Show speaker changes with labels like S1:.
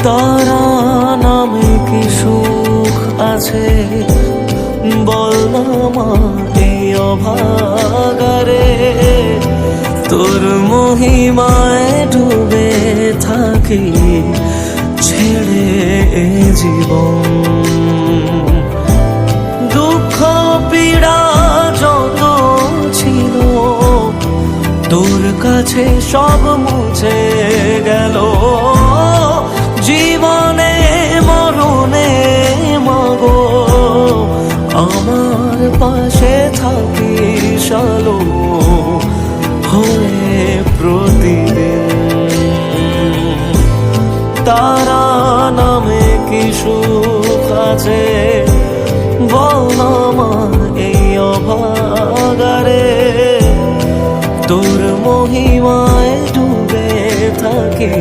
S1: তারা নামে কি সুখ আছে বল না মা এই অভাগারে। তোর মহিমায় ডুবে থাকি ছেড়ে এ জীবন। দুঃখ পীড়া যত ছিল তোর কাছে সব মুছে গেল। জীবনে মরণে মাগো আমার পাশে থাকিস আলো হয়ে প্রতিদিন। তারা নামে কি সুখ আছে বল না মা এই অভাগারে। তোর মহিমায় ডুবে থাকি